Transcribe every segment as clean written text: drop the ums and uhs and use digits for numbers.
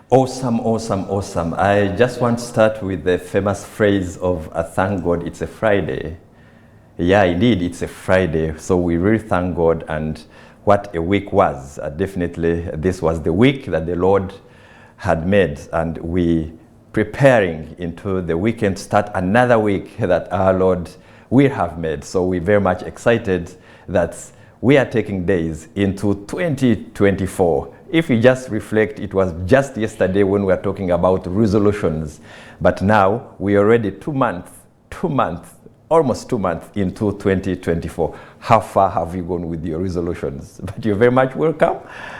Awesome, awesome, awesome. I just want to start with the famous phrase of thank God it's a Friday. Yeah, indeed, it's a Friday. So we really thank God, and what a week was. Definitely, this was the week that the Lord had made, and we preparing into the weekend, start another week that our Lord will have made. So we're very much excited that we are taking days into 2024. If you just reflect, it was just yesterday when we were talking about resolutions, but now we're already 2 months, almost 2 months into 2024. How far have you gone with your resolutions? But you're very much welcome.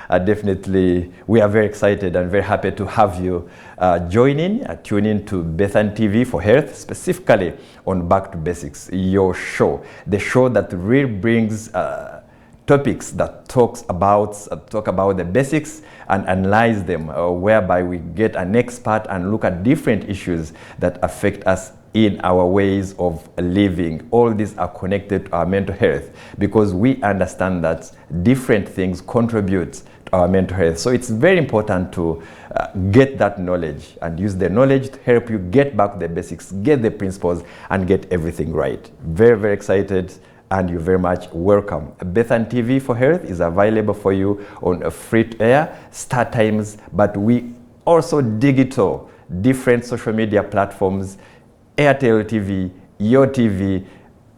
Definitely, we are very excited and very happy to have you tune in to Bethan TV for Health, specifically on Back to Basics, your show, the show that really brings topics that talk about the basics and analyze them, whereby we get an expert and look at different issues that affect us in our ways of living. All these are connected to our mental health because we understand that different things contribute to our mental health. So it's very important to get that knowledge and use the knowledge to help you get back the basics, get the principles, and get everything right. Very, very excited. And you're very much welcome. Bethan TV for Health is available for you on a free-to-air, start times, but we also digital, different social media platforms, Airtel TV, Your TV,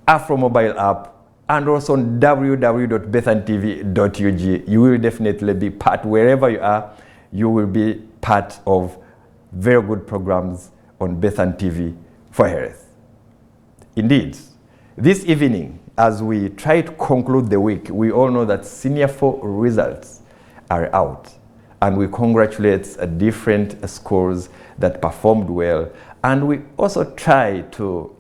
Afro mobile app, and also on www.bethantv.ug. You will definitely be part, wherever you are, you will be part of very good programs on Bethan TV for Health. Indeed, this evening, as we try to conclude the week, we all know that Senior 4 results are out, and we congratulate different schools that performed well, and we also try to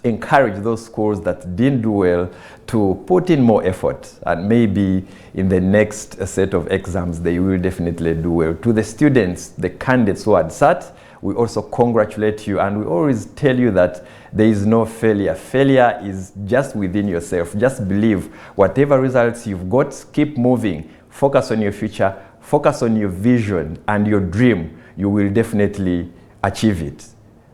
encourage those schools that didn't do well to put in more effort, and maybe in the next set of exams they will definitely do well. To the students, the candidates who had sat, we also congratulate you, and we always tell you that there is no failure. Failure is just within yourself. Just believe whatever results you've got, keep moving. Focus on your future, focus on your vision and your dream. You will definitely achieve it.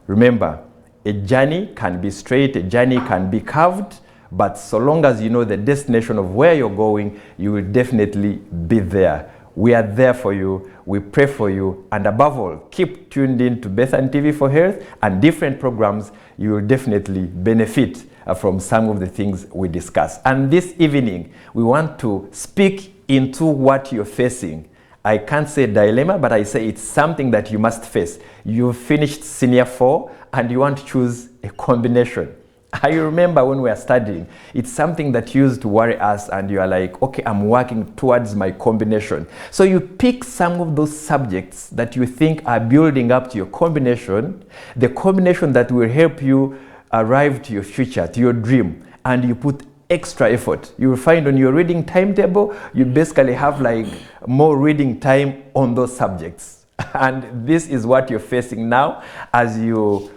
Remember, a journey can be straight, a journey can be curved, but so long as you know the destination of where you're going, you will definitely be there. We are there for you, we pray for you, and above all, keep tuned in to Bethan TV for Health and different programs. You will definitely benefit from some of the things we discuss. And this evening, we want to speak into what you're facing. I can't say dilemma, but I say it's something that you must face. You've finished Senior 4 and you want to choose a combination. I remember when we were studying, it's something that used to worry us, and you are like, okay, I'm working towards my combination. So you pick some of those subjects that you think are building up to your combination, the combination that will help you arrive to your future, to your dream, and you put extra effort. You will find on your reading timetable, you basically have like more reading time on those subjects. And this is what you're facing now as you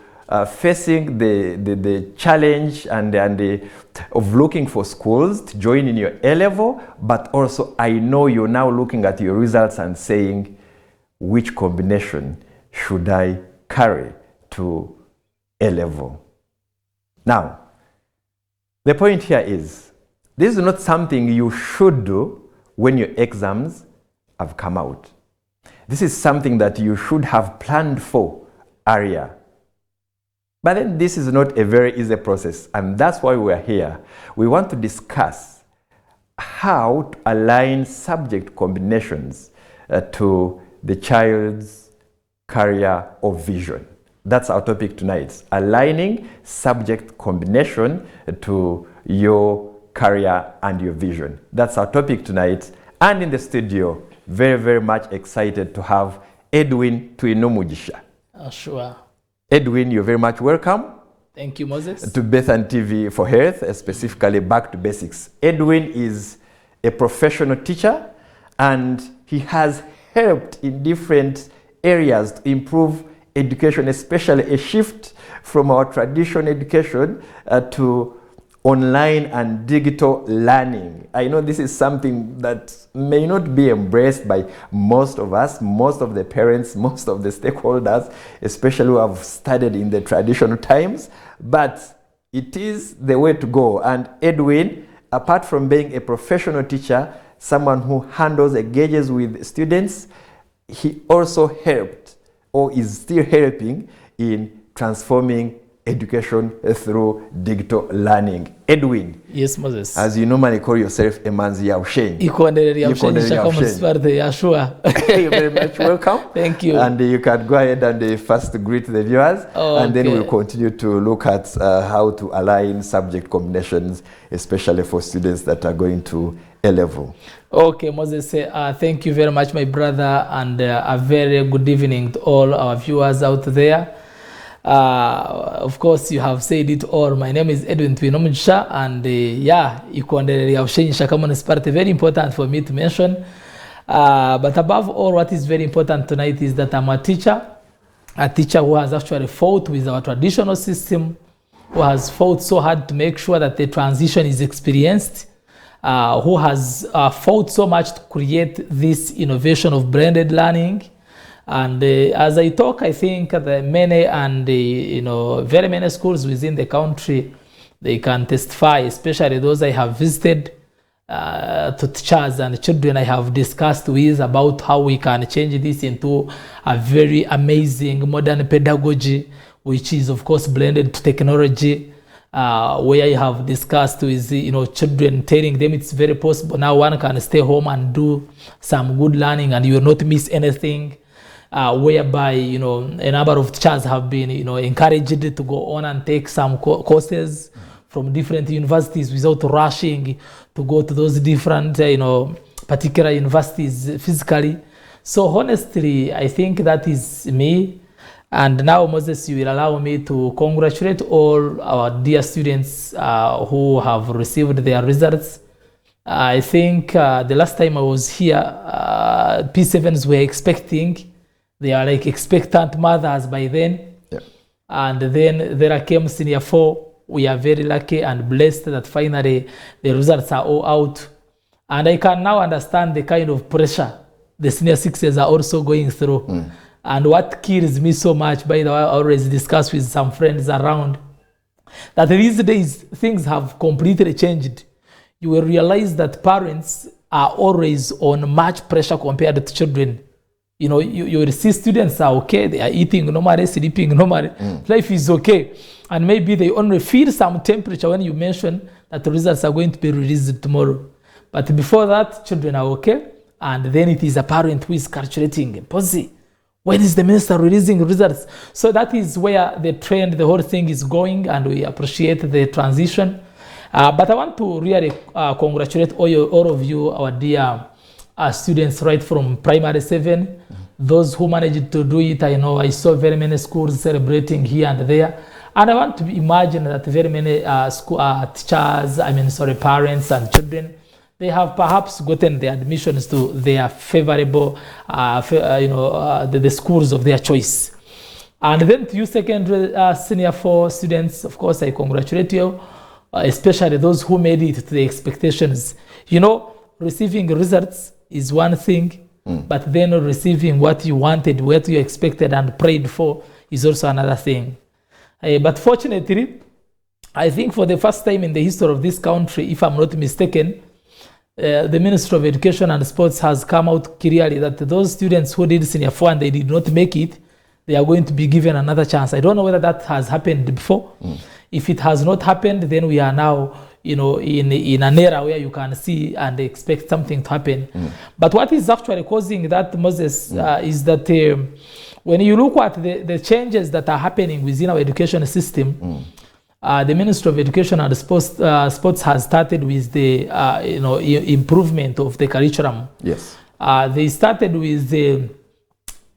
facing the challenge of looking for schools to join in your A-level, but also I know you're now looking at your results and saying, which combination should I carry to A-level? Now, the point here is, this is not something you should do when your exams have come out. This is something that you should have planned for earlier. But then this is not a very easy process, and that's why we're here. We want to discuss how to align subject combinations to the child's career or vision. That's our topic tonight, aligning subject combination to your career and your vision. That's our topic tonight, and in the studio, very, very much excited to have Edwin Tuinumugisha. Sure. Edwin, you're very much welcome. Thank you, Moses. To Bethan TV for Health, specifically Back to Basics. Edwin is a professional teacher, and he has helped in different areas to improve education, especially a shift from our traditional education to online and digital learning. I know this is something that may not be embraced by most of us, most of the parents, most of the stakeholders, especially who have studied in the traditional times, but it is the way to go. And Edwin, apart from being a professional teacher, someone who handles, engages with students, he also helped or is still helping in transforming education through digital learning. Edwin. Yes, Moses. As you normally call yourself, Emanzi Yaushen. You're very much welcome. Thank you. And you can go ahead and first greet the viewers, and then we'll continue to look at how to align subject combinations, especially for students that are going to A-level. Okay, Moses, thank you very much, my brother, and a very good evening to all our viewers out there. Of course, you have said it all. My name is Edwin Twinomujisha, and very important for me to mention. But above all, what is very important tonight is that I'm a teacher who has actually fought with our traditional system, who has fought so hard to make sure that the transition is experienced, who has fought so much to create this innovation of blended learning. And as I talk, I think that many and very many schools within the country, they can testify, especially those I have visited, to teachers and children I have discussed with about how we can change this into a very amazing modern pedagogy, which is of course blended to technology, where I have discussed with children, telling them it's very possible now one can stay home and do some good learning and you will not miss anything. Whereby a number of teachers have been encouraged to go on and take some courses from different universities without rushing to go to those different particular universities physically. So honestly, I think that is me. And now, Moses, you will allow me to congratulate all our dear students who have received their results. I think the last time I was here, P7s were expecting. They are like expectant mothers by then. Yeah. And then there came senior 4. We are very lucky and blessed that finally the results are all out. And I can now understand the kind of pressure the senior 6s are also going through. And what kills me so much, by the way, I always discuss with some friends around, that these days things have completely changed. You will realize that parents are always on much pressure compared to children. You will see students are okay, they are eating normally, sleeping normally, life is okay. And maybe they only feel some temperature when you mention that the results are going to be released tomorrow. But before that, children are okay. And then it is a parent who is calculating, Posy, when is the minister releasing results? So that is where the trend, the whole thing is going, and we appreciate the transition. But I want to really congratulate all of you, our dear students right from primary 7, those who managed to do it. I know I saw very many schools celebrating here and there, and I want to imagine that very many teachers, parents and children, they have perhaps gotten the admissions to their favorable, the schools of their choice. And then to you secondary senior 4 students, of course, I congratulate you, especially those who made it to the expectations. Receiving results is one thing, but then receiving what you wanted, what you expected and prayed for is also another thing. But fortunately, I think for the first time in the history of this country, if I'm not mistaken, the Ministry of Education and Sports has come out clearly that those students who did senior 4 and they did not make it, they are going to be given another chance. I don't know whether that has happened before. If it has not happened, then we are now in an era where you can see and expect something to happen. But what is actually causing that, Moses, is that when you look at the changes that are happening within our education system, the Ministry of Education and Sports has started with the improvement of the curriculum. Yes. They started with the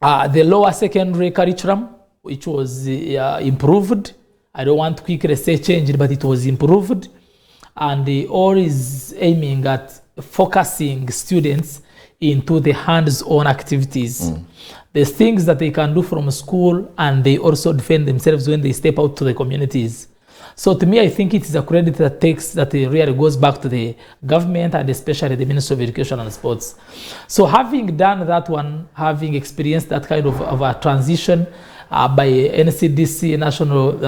lower secondary curriculum, which was improved. I don't want to quickly say changed, but it was improved. And they all is aiming at focusing students into the hands-on activities. The things that they can do from school, and they also defend themselves when they step out to the communities. So to me, I think it is a credit that really goes back to the government and especially the Ministry of Education and Sports. So having done that one, having experienced that kind of a transition by NCDC national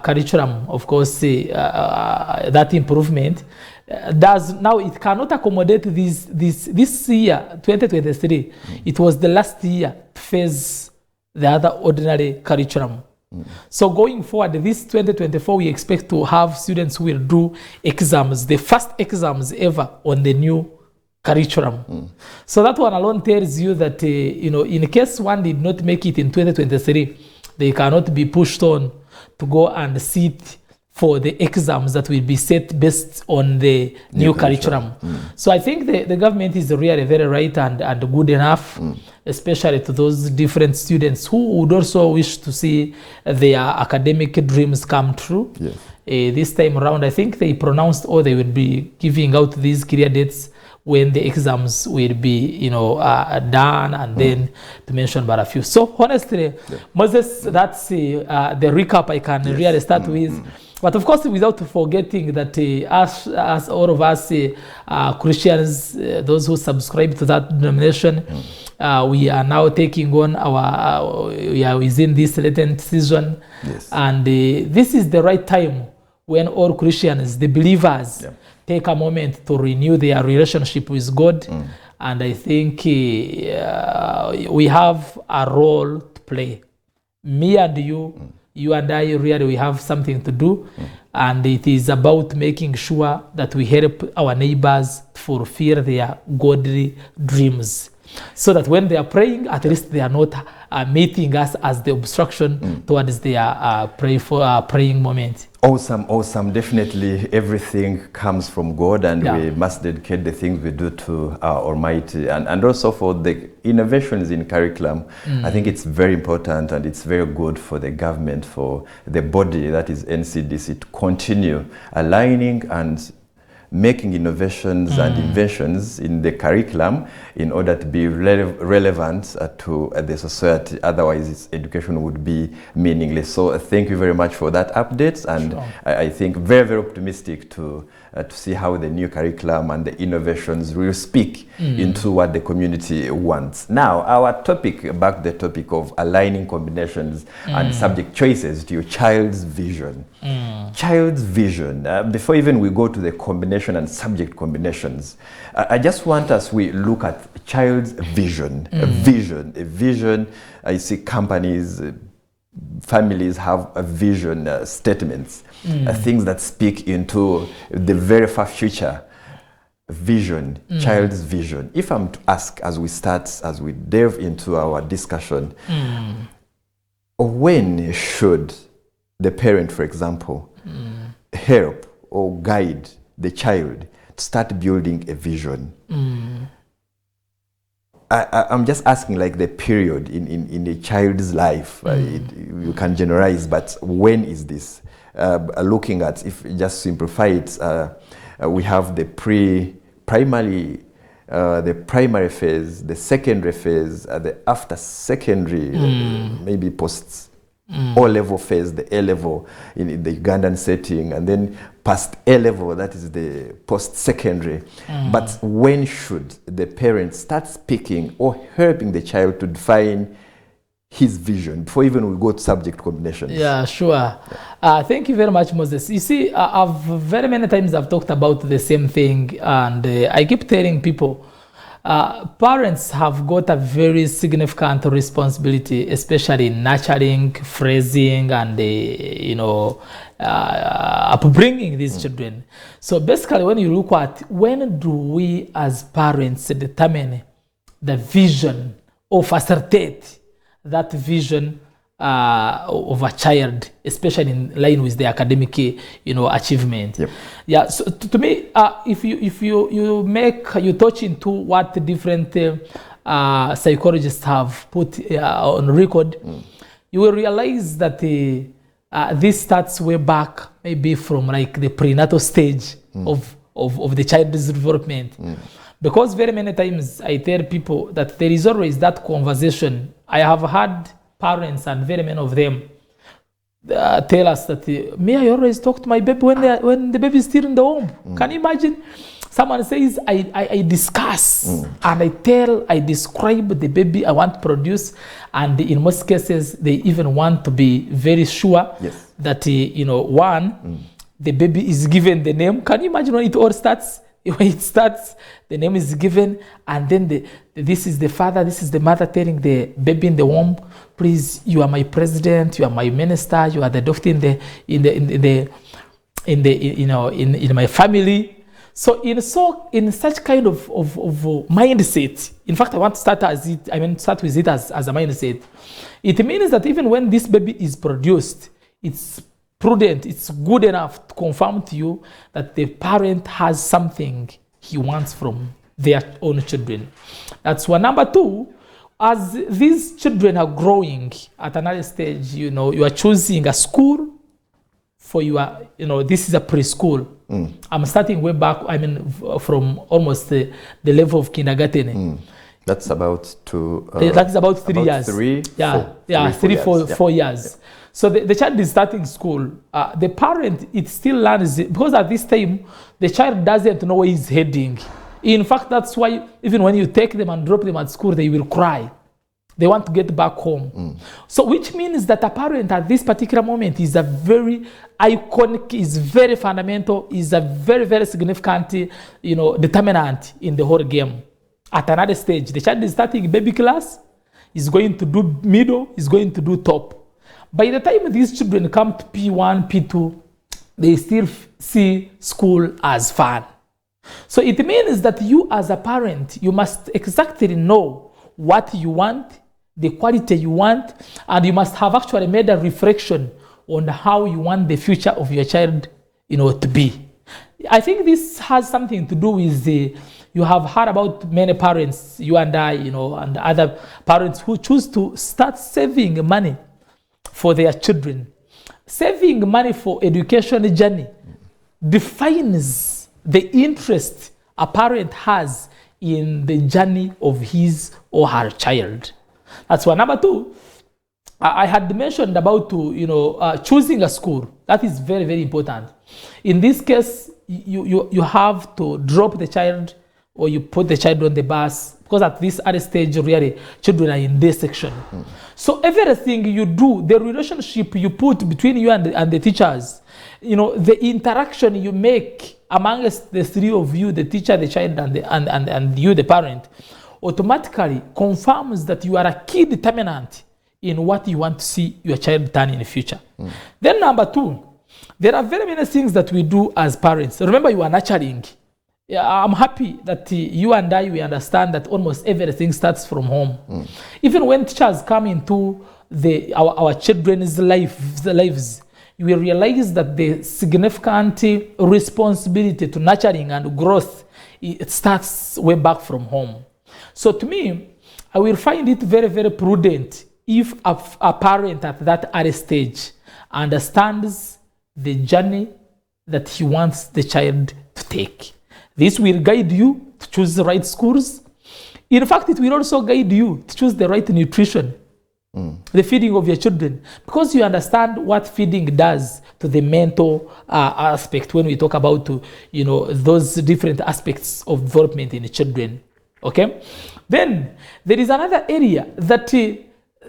curriculum, of course, that improvement, now it cannot accommodate this year, 2023. It was the last year to phase the other ordinary curriculum. So going forward, this 2024, we expect to have students who will do exams, the first exams ever on the new curriculum. So that one alone tells you that, in case one did not make it in 2023, they cannot be pushed on to go and sit for the exams that will be set based on the new curriculum. So I think the government is really very right and good enough, especially to those different students who would also wish to see their academic dreams come true. Yes. This time around, I think they pronounced or they will be giving out these clear dates when the exams will be, done, and then to mention but a few. So honestly, Moses, that's the recap I can really start with. But of course, without forgetting that as all of us Christians, those who subscribe to that denomination, we are now taking on we are within this Lenten season. Yes. And this is the right time when all Christians, the believers, take a moment to renew their relationship with God. And I think we have a role to play. Me and you and I, really, we have something to do. And it is about making sure that we help our neighbors fulfill their godly dreams. So that when they are praying, at least they are not meeting us as the obstruction towards their praying moment. Awesome. Definitely everything comes from God, and we must dedicate the things we do to our Almighty. And also for the innovations in curriculum, I think it's very important, and it's very good for the government, for the body that is NCDC, to continue aligning and making innovations and inventions in the curriculum in order to be relevant to the society. Otherwise, its education would be meaningless. So thank you very much for that update. And I think very, very optimistic to see how the new curriculum and the innovations will speak into what the community wants. Now, our topic, back to the topic of aligning combinations and subject choices to your child's vision. Child's vision. Before even we go to the combination and subject combinations, I just want us, we look at child's vision. A vision. I see companies, families have a vision statements, things that speak into the very far future. Vision, child's vision. If I'm to ask, as we delve into our discussion, when should the parent, for example, help or guide the child to start building a vision? I'm just asking, like, the period in a child's life. You can generalize, but when is this? Looking at, if you just simplify it, we have the primary phase, the secondary phase, the after secondary, maybe post O-level phase, the A-level in the Ugandan setting, and then past A-level, that is the post-secondary. But when should the parents start speaking or helping the child to define his vision before even we go to subject combinations? Yeah, sure. Thank you very much, Moses. You see, very many times I've talked about the same thing, and I keep telling people, parents have got a very significant responsibility, especially in nurturing, phrasing, and upbringing these children. So basically, when you look at when do we as parents determine the vision or facilitate that vision of a child, especially in line with the academic, achievement. Yeah. So to me, if you touch into what different psychologists have put on record, you will realize that this starts way back, maybe from like the prenatal stage of the child's development. Because very many times I tell people that there is always that conversation. I have had parents, and very many of them, tell us that me, I always talk to my baby when the baby is still in the womb. Can you imagine? Someone says, I discuss and I describe the baby I want to produce, and in most cases they even want to be very sure that the baby is given the name. Can you imagine when it all starts? When it starts, the name is given, and then this is the father, this is the mother telling the baby in the womb, please, you are my president, you are my minister, you are the doctor in my family. So in such kind of mindset, in fact, I want to start with it as a mindset. It means that even when this baby is produced, it's prudent, it's good enough to confirm to you that the parent has something he wants from their own children. That's one. Number two, as these children are growing at another stage, you are choosing a school for your, this is a preschool. I'm starting way back, from almost the level of kindergarten. That's about that is about 3 years. 4 years. So the child is starting school. The parent, it still learns, because at this time, the child doesn't know where he's heading. In fact, that's why even when you take them and drop them at school, they will cry. They want to get back home. So which means that a parent at this particular moment is a very iconic, is very fundamental, is a very, very significant, determinant in the whole game. At another stage, the child is starting baby class, is going to do middle, is going to do top. By the time these children come to P1, P2, they still see school as fun. So it means that you as a parent, you must exactly know what you want, the quality you want, and you must have actually made a reflection on how you want the future of your child, to be. I think this has something to do with you have heard about many parents, you and I, and other parents who choose to start saving money for their children. Saving money for education journey defines the interest a parent has in the journey of his or her child. That's one. Number two, I had mentioned about choosing a school. That is very, very important. In this case, you have to drop the child, or you put the child on the bus, because at this early stage, really, children are in this section. So everything you do, the relationship you put between you and the teachers, the interaction you make amongst the three of you, the teacher, the child, and you, the parent, automatically confirms that you are a key determinant in what you want to see your child done in the future. Then number two, there are very many things that we do as parents. Remember, you are nurturing. I'm happy that you and I, we understand that almost everything starts from home. Even when teachers come into our children's lives, you will realize that the significant responsibility to nurturing and growth, it starts way back from home. So to me, I will find it very, very prudent if a parent at that early stage understands the journey that he wants the child to take. This will guide you to choose the right schools. In fact, it will also guide you to choose the right nutrition, the feeding of your children, because you understand what feeding does to the mental aspect when we talk about those different aspects of development in the children. Okay? Then there is another area that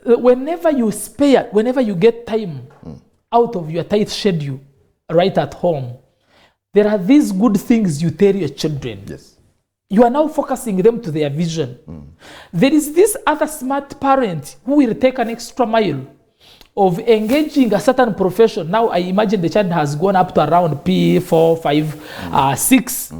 whenever you get time out of your tight schedule right at home, there are these good things you tell your children. Yes. You are now focusing them to their vision. There is this other smart parent who will take an extra mile of engaging a certain profession. Now I imagine the child has gone up to around P4, 5, 6.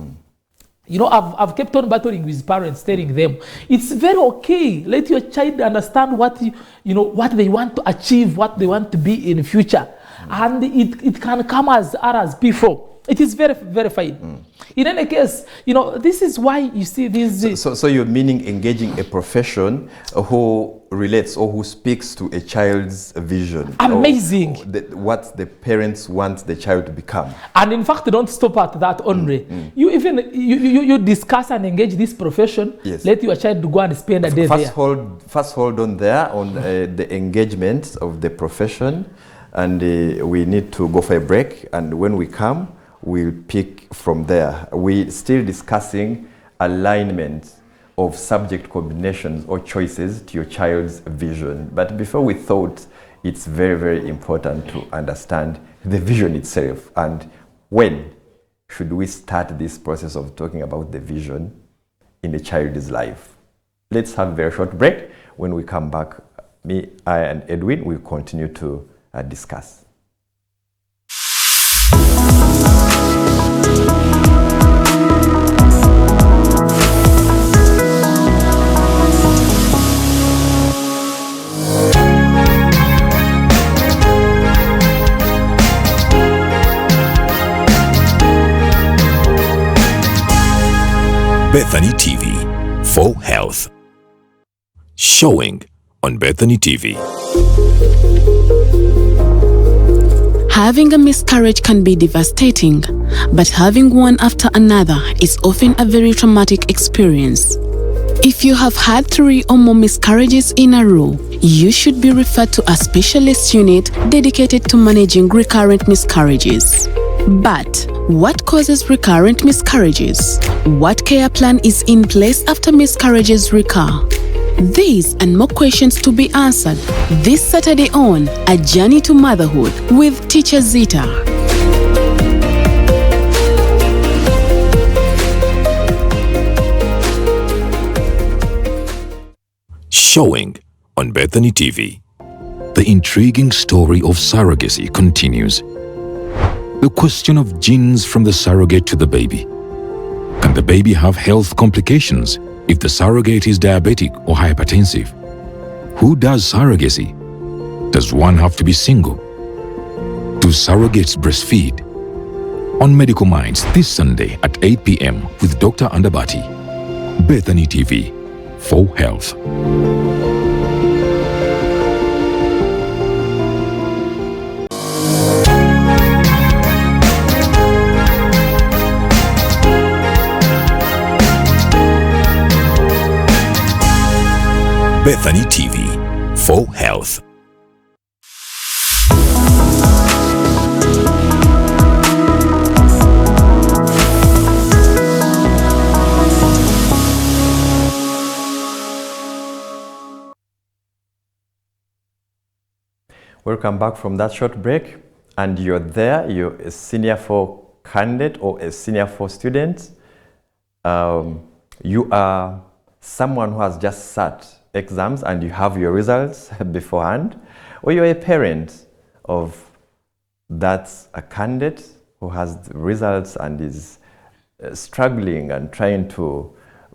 I've kept on battling with parents, telling them it's very okay. Let your child understand what they want to achieve, what they want to be in the future, and it can come as P4. It is very, very fine. In any case, this is why you see this. So you're meaning engaging a profession who relates or who speaks to a child's vision. Amazing. Or what the parents want the child to become. And in fact, don't stop at that only. You discuss and engage this profession. Yes. Let your child go and spend a day there. First hold on there on the engagement of the profession. and we need to go for a break. And when we come, we'll pick from there. We're still discussing alignment of subject combinations or choices to your child's vision. But before, we thought it's very, very important to understand the vision itself. And when should we start this process of talking about the vision in a child's life? Let's have a very short break. When we come back, I and Edwin will continue to discuss. Bethany TV for Health. Showing on Bethany TV. Having a miscarriage can be devastating, but having one after another is often a very traumatic experience. If you have had 3 or more miscarriages in a row, you should be referred to a specialist unit dedicated to managing recurrent miscarriages. But what causes recurrent miscarriages? What care plan is in place after miscarriages recur? These and more questions to be answered this Saturday on A Journey to Motherhood with Teacher Zita. Showing on Bethany TV. The intriguing story of surrogacy continues. The question of genes from the surrogate to the baby. Can the baby have health complications if the surrogate is diabetic or hypertensive? Who does surrogacy? Does one have to be single? Do surrogates breastfeed? On Medical Minds this Sunday at 8 p.m. with Dr. Andabati. Bethany TV for Health. Bethany TV for Health. Welcome back from that short break, and you're there, you're a senior 4 candidate or a senior 4 student. You are someone who has just sat exams and you have your results beforehand, or you're a parent of that a candidate who has the results and is struggling and trying to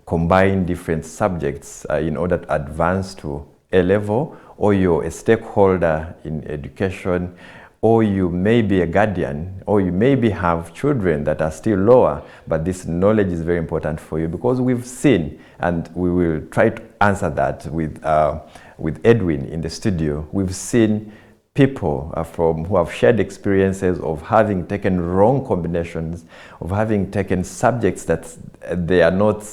combine different subjects in order to advance to A level, or you're a stakeholder in education, or you may be a guardian, or you maybe have children that are still lower, but this knowledge is very important for you, because we've seen, and we will try to answer that with Edwin in the studio. We've seen people who have shared experiences of having taken wrong combinations, of having taken subjects that they are not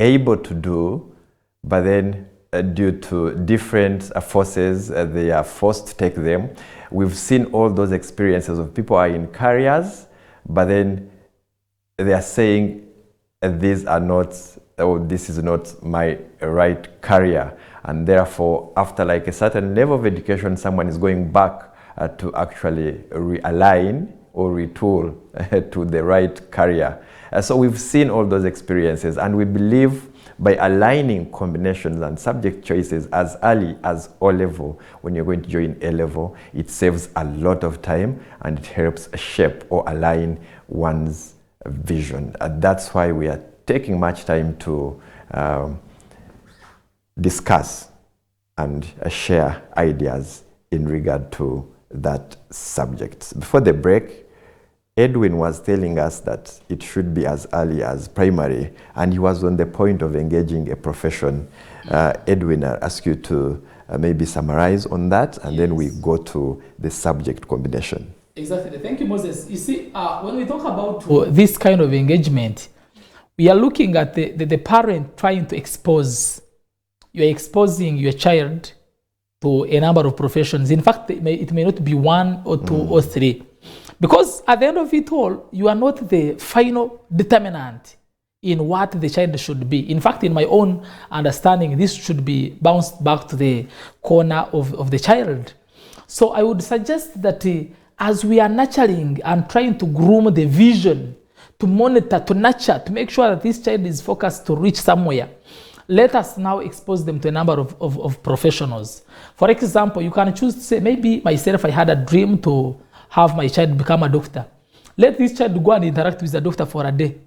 able to do, but then due to different forces, they are forced to take them. We've seen all those experiences of people are in careers, but then they are saying these are not, or this is not my right career. And therefore, after like a certain level of education, someone is going back to actually realign or retool to the right career. So we've seen all those experiences, and we believe by aligning combinations and subject choices as early as O level, when you're going to join A level, it saves a lot of time and it helps shape or align one's vision. That's why we are taking much time to discuss and share ideas in regard to that subject. Before the break, Edwin was telling us that it should be as early as primary, and he was on the point of engaging a profession. Edwin, I'll ask you to maybe summarize on that, and then we go to the subject combination. Exactly. Thank you, Moses. You see, when we talk about this kind of engagement, we are looking at the parent trying to expose. You're exposing your child to a number of professions. In fact, it may not be one or two or three. Because at the end of it all, you are not the final determinant in what the child should be. In fact, in my own understanding, this should be bounced back to the corner of the child. So I would suggest that as we are nurturing and trying to groom the vision, to monitor, to nurture, to make sure that this child is focused to reach somewhere, let us now expose them to a number of professionals. For example, you can choose to say, maybe myself, I had a dream to have my child become a doctor. Let this child go and interact with the doctor for a day.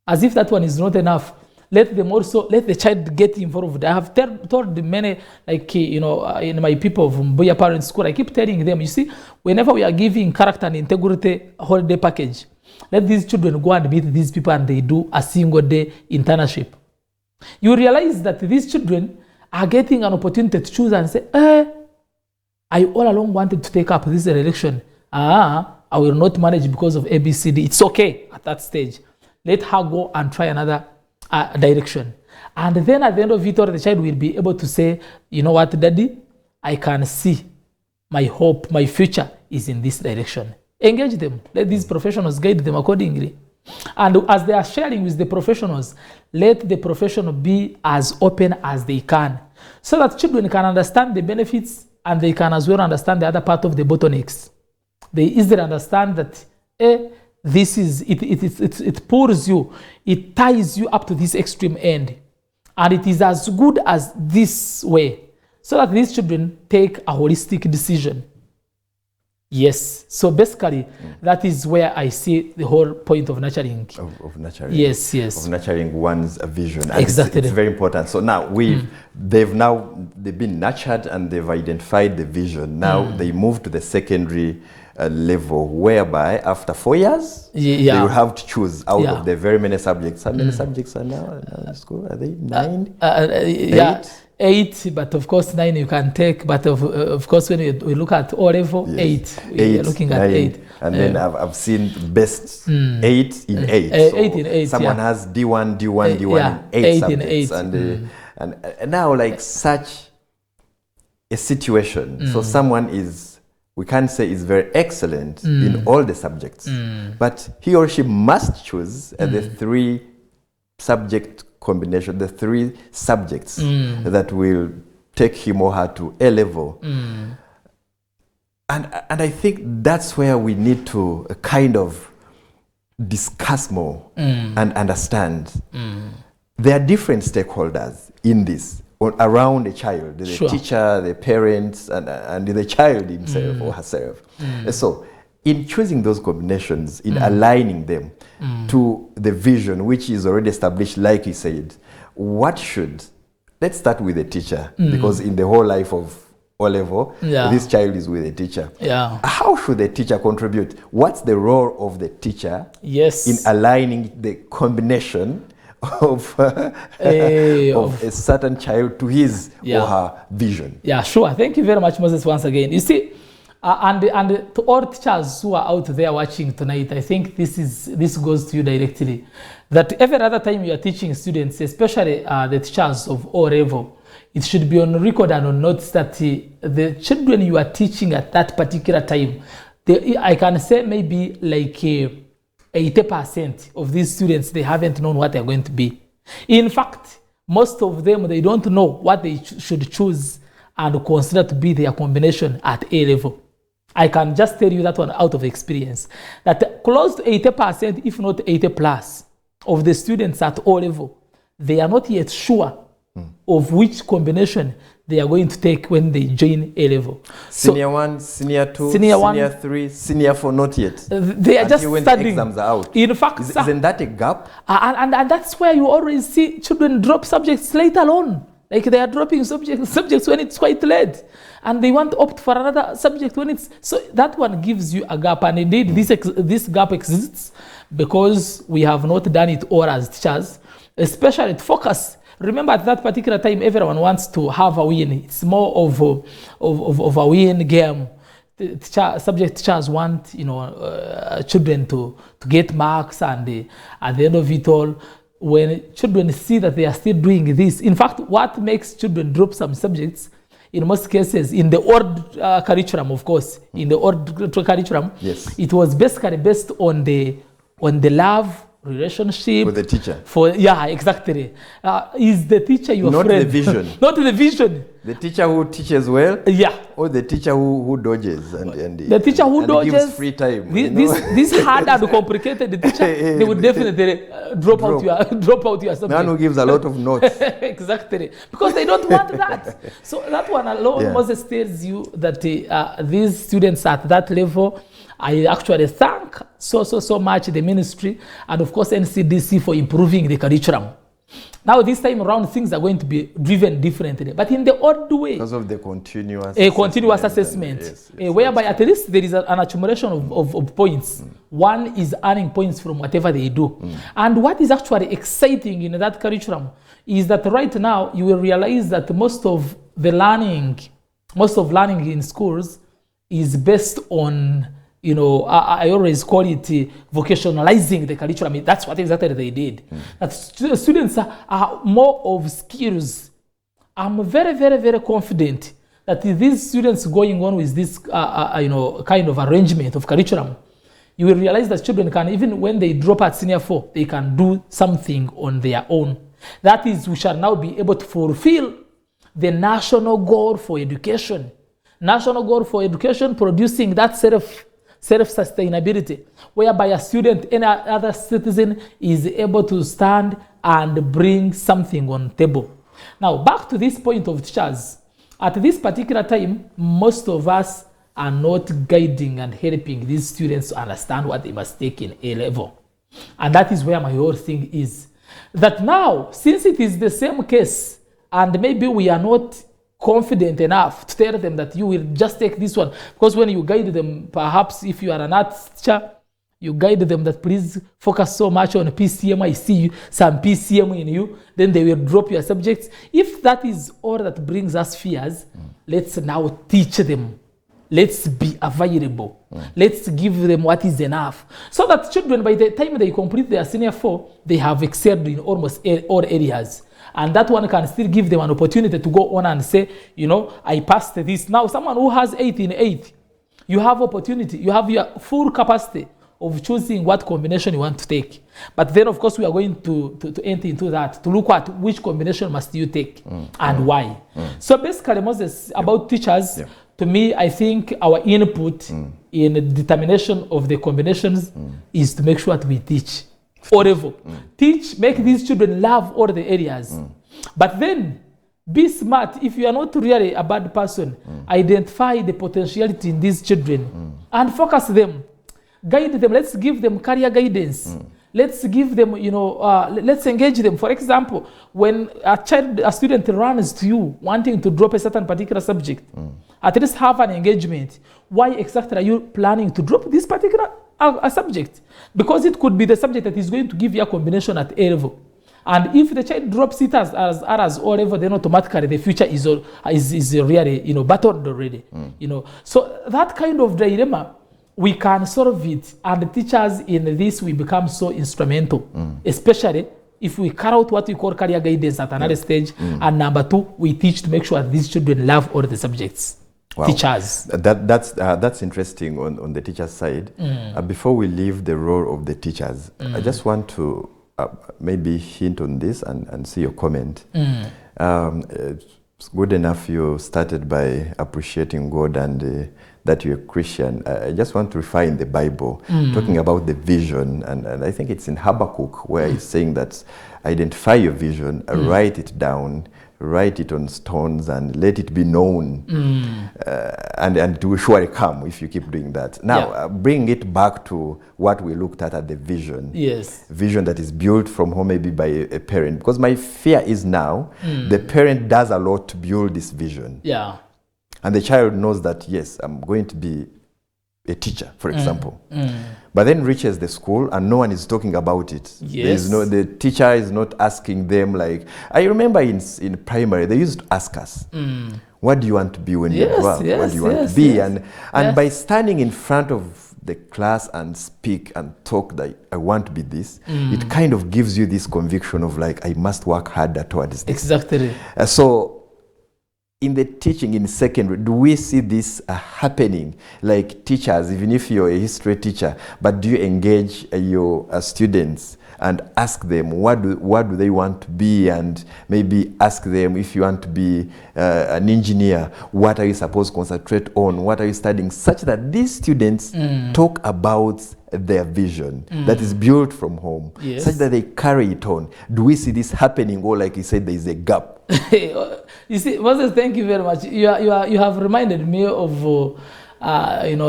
As if that one is not enough, let the child get involved. I have told many, like, in my people from Boya Parent School, I keep telling them, you see, whenever we are giving character and integrity holiday package, let these children go and meet these people and they do a single day internship. You realize that these children are getting an opportunity to choose and say, I all along wanted to take up this direction. I will not manage because of ABCD. It's okay at that stage. Let her go and try another direction. And then at the end of it all, the child will be able to say, you know what, Daddy, I can see my hope, my future is in this direction. Engage them. Let these professionals guide them accordingly. And as they are sharing with the professionals, let the professional be as open as they can, so that children can understand the benefits and they can as well understand the other part of the bottlenecks. They easily understand that this is it pulls you, it ties you up to this extreme end, and it is as good as this way, so that these children take a holistic decision. Yes, so basically that is where I see the whole point of nurturing. Of nurturing. Yes. Of nurturing one's vision. And exactly. It's very important. So now they've been nurtured and they've identified the vision. Now they move to the secondary level, whereby after 4 years, they will have to choose out of the very many subjects. How many subjects are now in school? Are they 9? 8, but of course 9 you can take. But of course, when we look at O level, 8. We are looking 9, at 8. And then I've seen best 8 in 8. So 8 in 8. Someone has D1 in 8 subjects. And now, like, such a situation. So someone is, we can't say is very excellent in all the subjects, but he or she must choose the 3 subject combination, the 3 subjects that will take him or her to A level. And I think that's where we need to kind of discuss more and understand. There are different stakeholders in this, around the child, the teacher, the parents, and the child himself or herself. So in choosing those combinations, in aligning them to the vision, which is already established, like you said, let's start with the teacher, because in the whole life of O level, this child is with a teacher. How should the teacher contribute? What's the role of the teacher in aligning the combination of a certain child to his or her vision? Yeah, sure. Thank you very much, Moses, once again. You see, and to all teachers who are out there watching tonight, I think this goes to you directly. That every other time you are teaching students, especially the teachers of O level, it should be on record and on notes that the children you are teaching at that particular time, I can say maybe like 80% of these students, they haven't known what they're going to be. In fact, most of them, they don't know what they should choose and consider to be their combination at A level. I can just tell you that one out of experience, that close to 80%, if not 80 plus, of the students at O level, they are not yet sure of which combination they are going to take when they join A level. Senior 1, Senior 2, Senior 3, Senior 4, not yet. They are just when studying. The exams are out. In fact, isn't that a gap? And that's where you always see children drop subjects later on. Like they are dropping subjects when it's quite late, and they want to opt for another subject when it's, so that one gives you a gap. And indeed, this gap exists because we have not done it all as teachers, especially to focus. Remember, at that particular time, everyone wants to have a win. It's more of a win game. Subject teachers want, children to get marks, and at the end of it all, when children see that they are still doing this, in fact, what makes children drop some subjects in most cases, in the old curriculum, of course, in the old curriculum, Yes. it was basically based on the love relationship For the teacher. Yeah, exactly. Is the teacher your Not friend? the vision. Not the vision. The teacher who teaches well, Yeah. or the teacher who dodges and The teacher who and dodges, gives free time. This hard and complicated teacher, they would definitely drop out your subject. Man who gives a lot of notes. Exactly, because they don't want that. So that one alone, Yeah. Moses, tells you that these students at that level, I actually thank so much the ministry and of course NCDC for improving the curriculum. Now this time around things are going to be driven differently, but in the old way. Because of the continuous assessment. Yes, Whereby at least there is an accumulation of points. One is earning points from whatever they do. And what is actually exciting in that curriculum is that right now you will realize that most of learning in schools is based on, I always call it vocationalizing the curriculum. That's what exactly they did. That students are more of skills. I'm very, very, very confident that these students going on with this, kind of arrangement of curriculum, you will realize that children can, even when they drop at senior 4, they can do something on their own. That is, we shall now be able to fulfill the national goal for education. National goal for education, producing that self-sustainability, whereby a student, any other citizen, is able to stand and bring something on the table. Now, back to this point of teachers. At this particular time, most of us are not guiding and helping these students to understand what they must take in A level. And that is where my whole thing is. That now, since it is the same case, and maybe we are not confident enough to tell them that you will just take this one, because when you guide them, perhaps if you are an art teacher, you guide them that please focus so much on PCM, I see some PCM in you, then they will drop your subjects. If that is all that brings us fears, let's now teach them. Let's be available. Let's give them what is enough. So that children, by the time they complete their senior 4, they have excelled in almost all areas. And that one can still give them an opportunity to go on and say, I passed this. Now, someone who has 8 in 8, you have opportunity. You have your full capacity of choosing what combination you want to take. But then, of course, we are going to enter into that, to look at which combination must you take and why. So basically, Moses, about teachers, to me, I think our input in the determination of the combinations is to make sure that we teach. Or teach, make these children love all the areas. But then, be smart. If you are not really a bad person, identify the potentiality in these children and focus them. Guide them. Let's give them career guidance. Let's give them, let's engage them. For example, when a student runs to you wanting to drop a certain particular subject, at least have an engagement. Why exactly are you planning to drop this particular subject? Because it could be the subject that is going to give you a combination at A level. And if the child drops it as O level, then automatically the future is really, battled already. So that kind of dilemma, we can solve it, and the teachers in this will become so instrumental, especially if we carry out what we call career guidance at another stage, and number 2, we teach to make sure that these children love all the subjects. Wow. Teachers. That's interesting on the teacher side. Before we leave the role of the teachers, I just want to maybe hint on this and see your comment. It's good enough you started by appreciating God and that you're a Christian. I just want to refine the Bible, talking about the vision, and I think it's in Habakkuk where he's saying that identify your vision, write it down, write it on stones and let it be known, and it will surely come if you keep doing that. Now, bring it back to what we looked at the vision. Yes. Vision that is built from home, maybe by a parent. Because my fear is now, the parent does a lot to build this vision. Yeah. And the child knows that, yes, I'm going to be a teacher, for example. But then reaches the school and no one is talking about it. Yes. The teacher is not asking them like, I remember in primary, they used to ask us, what do you want to be when you grow up? What do you want to be? And by standing in front of the class and speak and talk that I want to be this, it kind of gives you this conviction of like, I must work harder towards this. Exactly. So in the teaching in secondary, do we see this happening? Like teachers, even if you're a history teacher, but do you engage your students and ask them what do they want to be, and maybe ask them, if you want to be an engineer, what are you supposed to concentrate on? What are you studying? Such that these students talk about their vision that is built from home, such that they carry it on. Do we see this happening, or like you said, there is a gap? You see, Moses, thank you very much. You have reminded me of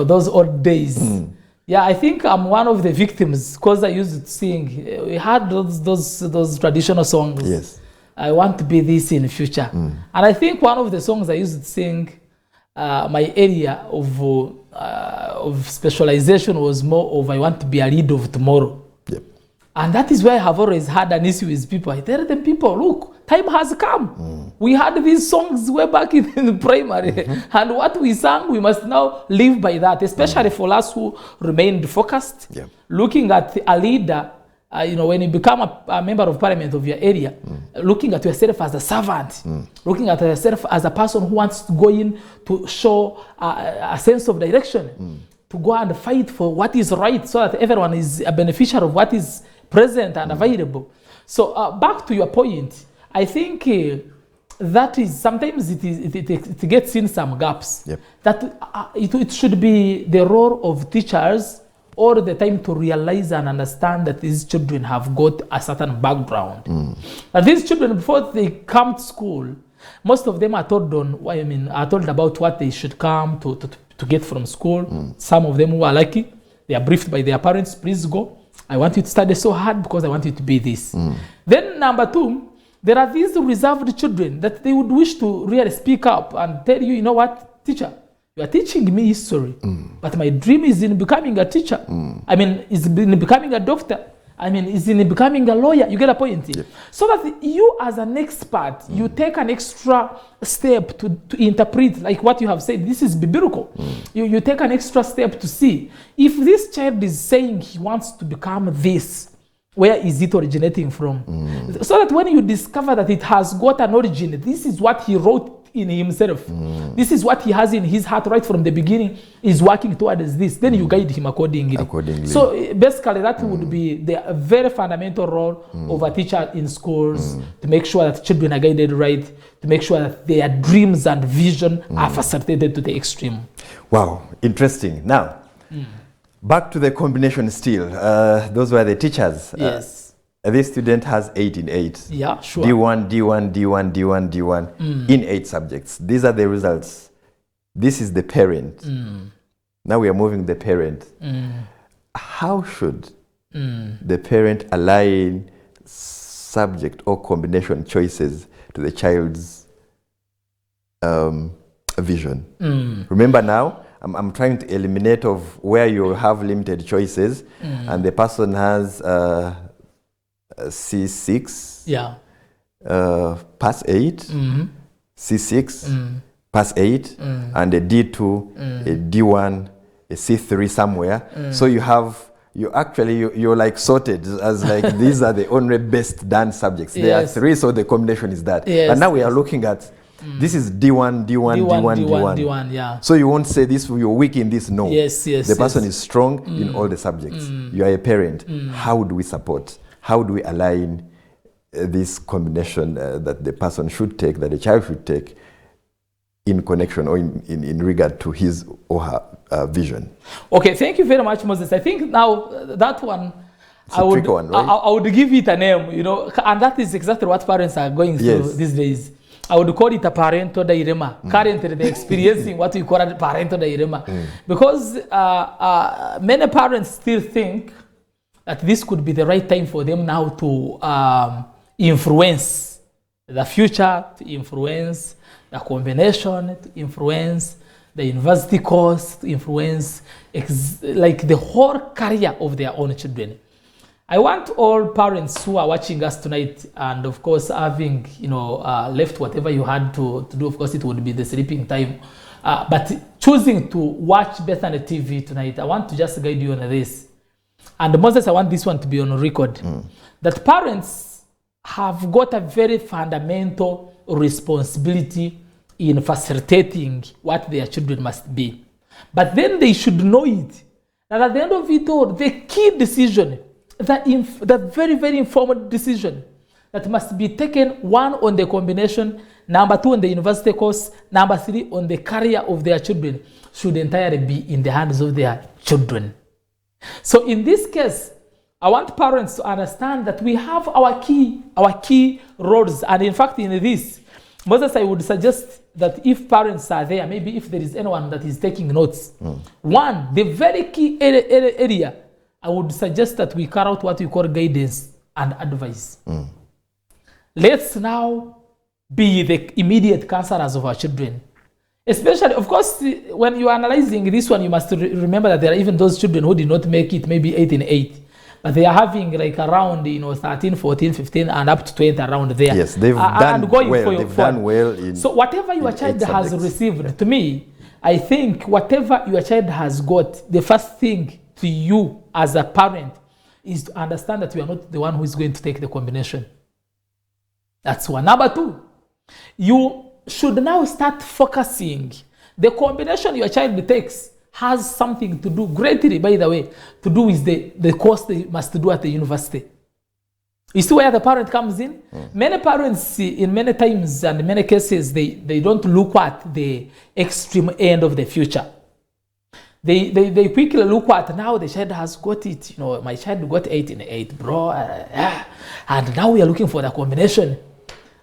those old days. Yeah, I think I'm one of the victims, because I used to sing. We had those traditional songs. Yes. I want to be this in the future. And I think one of the songs I used to sing, my area of specialization was more of, I want to be a leader of tomorrow. Yep. And that is why I have always had an issue with people. I tell them, people, look, time has come. We had these songs way back in the primary. And what we sang, we must now live by that, especially for us who remained focused, looking at a leader. When you become a member of parliament of your area, looking at yourself as a servant, looking at yourself as a person who wants to go in to show a sense of direction, to go and fight for what is right, so that everyone is a beneficiary of what is present and available. So back to your point, I think that is sometimes it gets in some gaps. That it should be the role of teachers all the time to realize and understand that these children have got a certain background. That these children, before they come to school, most of them are told about what they should come to get from school. Some of them who are lucky, they are briefed by their parents, please go. I want you to study so hard because I want you to be this. Then number two, there are these reserved children that they would wish to really speak up and tell you, you know what, teacher, you are teaching me history, but my dream is in becoming a teacher. Is in becoming a doctor. Is in becoming a lawyer. You get a point? So that you as an expert, you take an extra step to interpret, like what you have said, this is biblical. You take an extra step to see if this child is saying he wants to become this, where is it originating from? So that when you discover that it has got an origin, this is what he wrote in himself. This is what he has in his heart right from the beginning, is working towards this. Then you guide him accordingly. So basically that would be the very fundamental role of a teacher in schools, to make sure that children are guided right, to make sure that their dreams and vision are facilitated to the extreme. Wow, interesting. Now, back to the combination still. Those were the teachers. Yes. This student has 8 in 8. Yeah, sure. D1, D1, D1, D1, D1 in 8 subjects. These are the results. This is the parent. Now we are moving the parent. How should the parent align subject or combination choices to the child's vision? Remember now, I'm trying to eliminate of where you have limited choices and the person has C6, pass 8, C6, pass 8, and a D2, a D1, a C3 somewhere. So you're like sorted as like these are the only best done subjects. There are 3, so the combination is that. And now we are looking at this is D1, D1, D1, D1. Yeah. So you won't say this, you're weak in this. No. The person is strong in all the subjects. You are a parent. How do we support? How do we align this combination that the person should take, that the child should take, in connection or in regard to his or her vision? Okay, thank you very much, Moses. I think now that one, I would give it a name, and that is exactly what parents are going through these days. I would call it a parental dilemma. Currently, they're experiencing what we call a parental dilemma. Because many parents still think that this could be the right time for them now to influence the future, to influence the combination, to influence the university course, to influence like the whole career of their own children. I want all parents who are watching us tonight, and of course having left whatever you had to do, of course it would be the sleeping time, but choosing to watch Bethany TV tonight, I want to just guide you on this. And Moses, I want this one to be on record, that parents have got a very fundamental responsibility in facilitating what their children must be. But then they should know it, that at the end of it all, the key decision, the very, very informed decision that must be taken, 1, on the combination, number 2, on the university course, number 3, on the career of their children, should entirely be in the hands of their children. So in this case, I want parents to understand that we have our key roles. And in fact, in this, Moses, I would suggest that if parents are there, maybe if there is anyone that is taking notes, 1, the very key area, I would suggest that we carry out what we call guidance and advice. Let's now be the immediate counselors of our children. Especially, of course, when you are analyzing this one, you must remember that there are even those children who did not make it, maybe 8 in 8. But they are having like around, 13, 14, 15, and up to 20 around there. Yes, they've done well. They've done well in. So whatever your child has received, to me, I think whatever your child has got, the first thing to you as a parent is to understand that you are not the one who is going to take the combination. That's one. Number 2, you should now start focusing. The combination your child takes has something to do, greatly, by the way, to do with the course they must do at the university. You see where the parent comes in? Many parents, in many times and in many cases, they don't look at the extreme end of the future. They quickly look at, now the child has got it. My child got 8 in 8, bro. And now we are looking for the combination.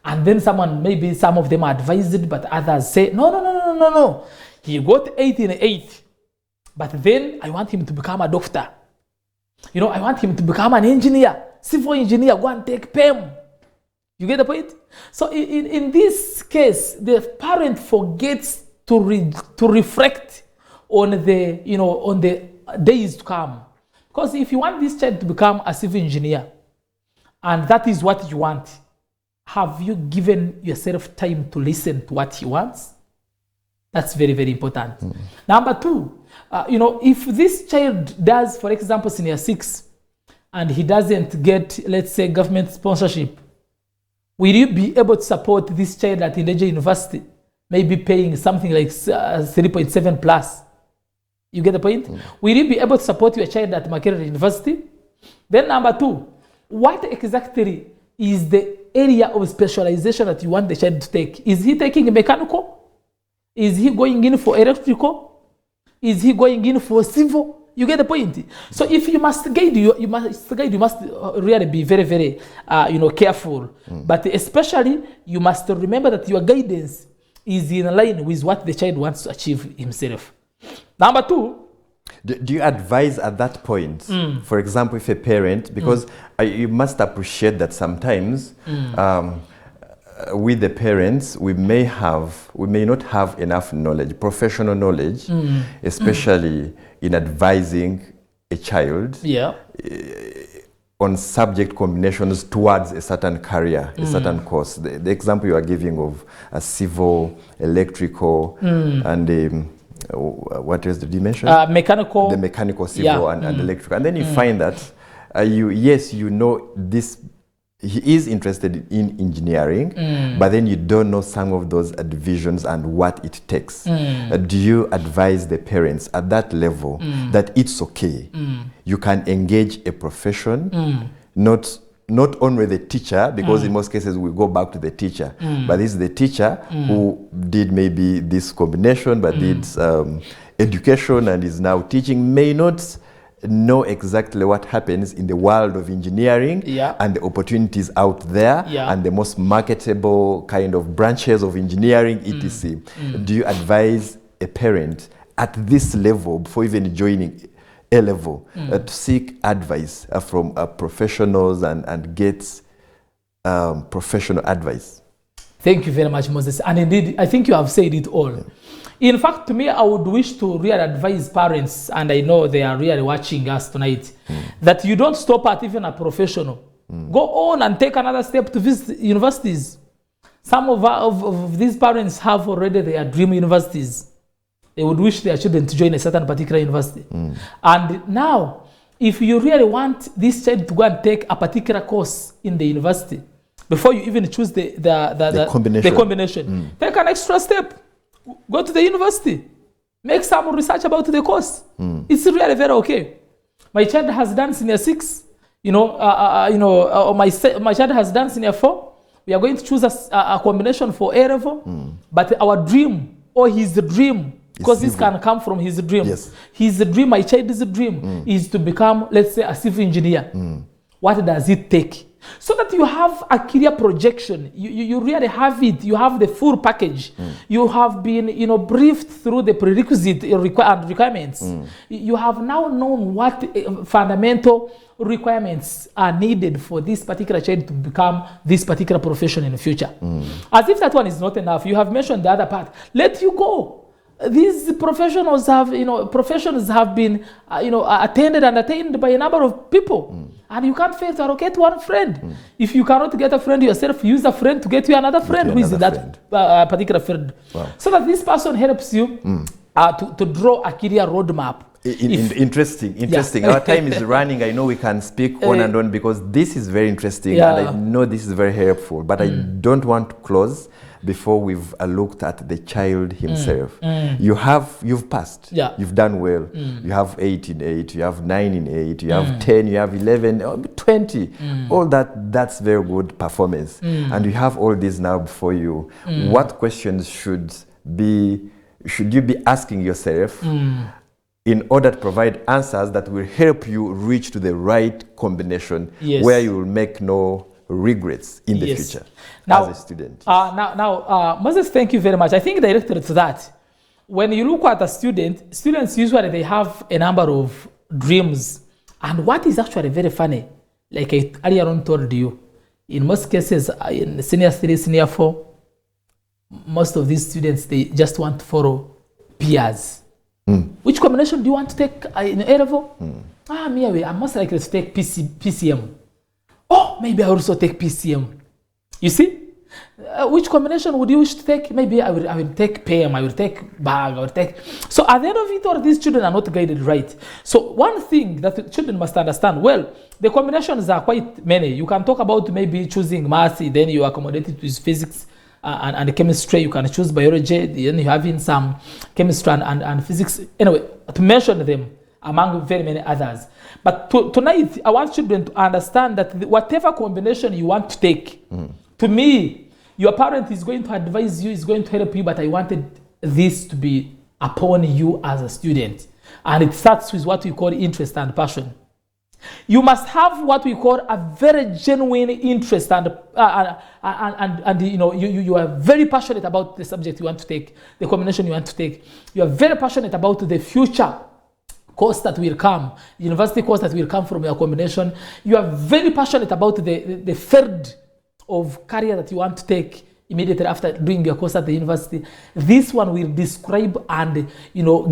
And then maybe some of them are advised, but others say, no. He got 8 in 8. But then I want him to become a doctor. I want him to become an engineer, civil engineer, go and take PEM. You get the point? So in this case, the parent forgets to reflect on the days to come. Because if you want this child to become a civil engineer, and that is what you want, have you given yourself time to listen to what he wants? That's very, very important. Number 2, if this child does, for example, senior 6, and he doesn't get, let's say, government sponsorship, will you be able to support this child at Indeja University, maybe paying something like 3.7 plus? You get the point? Will you be able to support your child at Makerere University? Then number 2, what exactly is the area of specialization that you want the child to take? Is he taking mechanical? Is he going in for electrical? Is he going in for civil? You get the point? So if you must guide, you must really be very, very, careful. But especially, you must remember that your guidance is in line with what the child wants to achieve himself. Number 2. Do you advise at that point, for example, if a parent, because you must appreciate that sometimes with the parents, we may not have enough knowledge, professional knowledge, especially in advising a child on subject combinations towards a certain career, a certain course. The example you are giving of a civil, electrical, and what else did you mention? Mechanical. The mechanical, civil, and electrical. And then you find that this. He is interested in engineering, but then you don't know some of those divisions and what it takes. Do you advise the parents at that level that it's okay? You can engage a profession, not only the teacher, because in most cases we go back to the teacher, but this is the teacher who did maybe this combination, but did education and is now teaching, may not know exactly what happens in the world of engineering and the opportunities out there and the most marketable kind of branches of engineering, etc. Do you advise a parent at this level, before even joining A level, to seek advice from professionals and get professional advice? Thank you very much, Moses. And indeed, I think you have said it all. In fact, to me, I would wish to really advise parents, and I know they are really watching us tonight, that you don't stop at even a professional. Go on and take another step to visit universities. Some of these parents have already their dream universities. They would wish their children to join a certain particular university. And now, if you really want this child to go and take a particular course in the university, before you even choose the combination. Take an extra step. Go to the university. Make some research about the course. It's really very okay. My child has done senior 6. My child has done senior 4. We are going to choose a combination for A level. But our dream, or his dream, because this can come from his dream. Yes. His dream, my child's dream, is to become, let's say, a civil engineer. What does it take? So that you have a career projection. You really have it. You have the full package. You have been, briefed through the prerequisite requirements. You have now known what fundamental requirements are needed for this particular child to become this particular profession in the future. As if that one is not enough, you have mentioned the other part. Let you go. These professionals have, professions have been, attended and attained by a number of people. And you can't fail to allocate one friend. If you cannot get a friend yourself, use a friend to get you another friend who is that particular friend. Wow. So that this person helps you to draw a career roadmap. Interesting. Yeah. Our time is running. I know we can speak on and on because this is very interesting and I know this is very helpful. But I don't want to close before we've looked at the child himself. You've passed. Yeah. You've done well. You have 8 in 8. You have 9 in 8. You have 10. You have 11, 20. All that's very good performance. And you have all this now before you. What questions should you be asking yourself in order to provide answers that will help you reach to the right combination where you will make no regrets in the future as a student? Moses, thank you very much. I think directed to that. When you look at a student, students usually they have a number of dreams. And what is actually very funny, like I earlier on told you, in most cases, in senior 3, senior 4, most of these students, they just want to follow peers. Which combination do you want to take in A level? I'm most likely to take PCM. Oh, maybe I also take PCM. You see? Which combination would you wish to take? Maybe I will take PM, I will take BAG, I will take... So at the end of it all, these children are not guided right. So one thing that the children must understand, well, the combinations are quite many. You can talk about maybe choosing math, then you accommodate it with physics and chemistry. You can choose biology, then you have in some chemistry and physics. Anyway, to mention them among very many others. But tonight, I want children to understand that whatever combination you want to take, to me, your parent is going to advise you, is going to help you, but I wanted this to be upon you as a student. And it starts with what we call interest and passion. You must have what we call a very genuine interest and you are very passionate about the subject you want to take, the combination you want to take. You are very passionate about the future course that will come, university course that will come from your combination. You are very passionate about the field of career that you want to take immediately after doing your course at the university. This one will describe and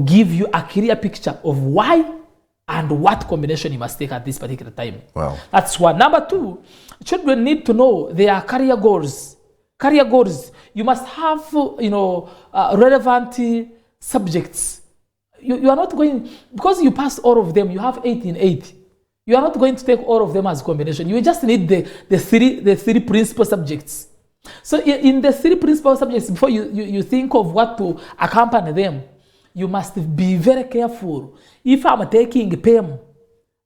give you a clear picture of why and what combination you must take at this particular time. Wow. That's one. Number 2, children need to know their career goals. Career goals. You must have relevant subjects. You are not going, because you passed all of them, you have 8 in 8. You are not going to take all of them as combination. You just need the three principal subjects. So in the 3 principal subjects, before you think of what to accompany them, you must be very careful. If I'm taking PEM,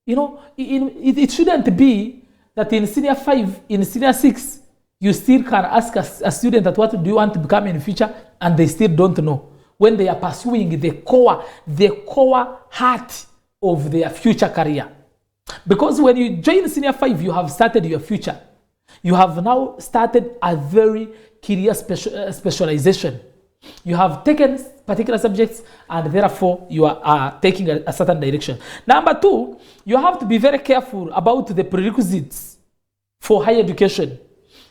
it shouldn't be that in senior 5, in senior 6, you still can ask a student that what do you want to become in the future, and they still don't know. When they are pursuing the core heart of their future career. Because when you join senior 5, you have started your future. You have now started a very career specialization. You have taken particular subjects and therefore you are taking a certain direction. Number 2, you have to be very careful about the prerequisites for higher education.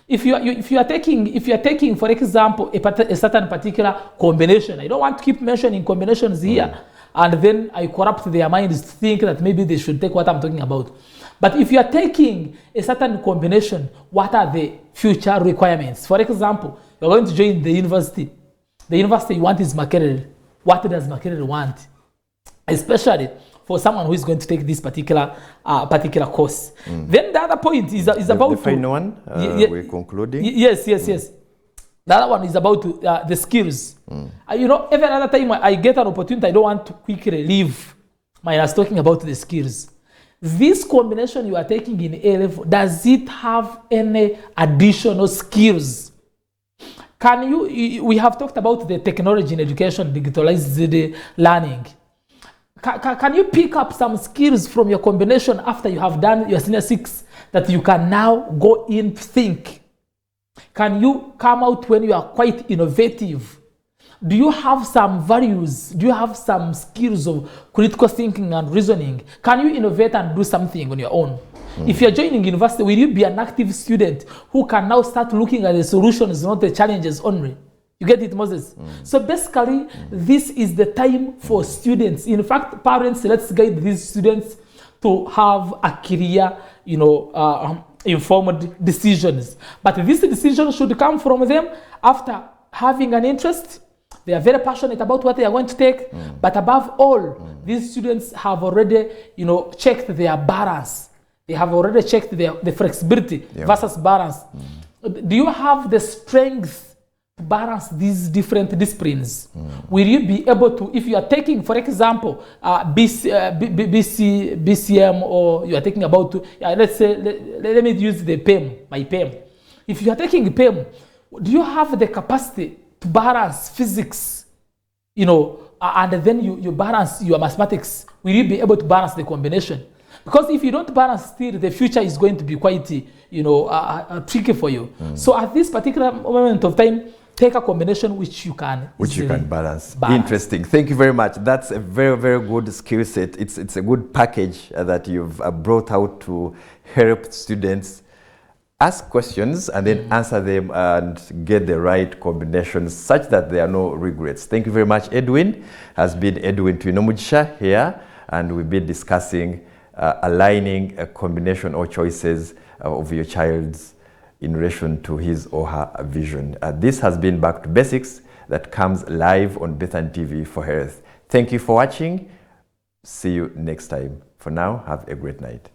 If you are taking, for example, a certain particular combination, I don't want to keep mentioning combinations here, and then I corrupt their minds to think that maybe they should take what I'm talking about. But if you are taking a certain combination, what are the future requirements? For example, you're going to join the university. The university you want is Makerere. What does Makerere want? Especially for someone who is going to take this particular course. Then the other point is about the final one. We're concluding. Yes. The other one is about the skills. You know, every other time I get an opportunity, I don't want to quickly leave minus talking about the skills. This combination you are taking in A-level, does it have any additional skills? We have talked about the technology in education, digitalized learning. Can you pick up some skills from your combination after you have done your senior 6 that you can now go in to think? Can you come out when you are quite innovative? Do you have some values? Do you have some skills of critical thinking and reasoning? Can you innovate and do something on your own? If you're joining university, will you be an active student who can now start looking at the solutions, not the challenges only? You get it, Moses? So basically, this is the time for students. In fact, parents, let's guide these students to have a career, you know, informed decisions. But this decision should come from them after having an interest. They are very passionate about what they are going to take. But above all, these students have already, you know, checked their balance. They have already checked the flexibility versus balance. Do you have the strength to balance these different disciplines? Will you be able to, if you are taking, for example, BCM, or you are taking about, let's say, let me use the PEM, my PEM. If you are taking PEM, do you have the capacity to balance physics, you know, and then you balance your mathematics? Will you be able to balance the combination? Because if you don't balance still, the future is going to be quite, you know, tricky for you. So at this particular moment of time, take a combination which you can balance. Interesting. Thank you very much. That's a very, very good skill set. It's a good package that you've brought out to help students ask questions and then answer them and get the right combinations such that there are no regrets. Thank you very much, Edwin. Has been Edwin Twinomugisha here, and we've been discussing aligning a combination or choices of your child's in relation to his or her vision. This has been Back to Basics that comes live on Bethany TV for Health. Thank you for watching. See you next time. For now, have a great night.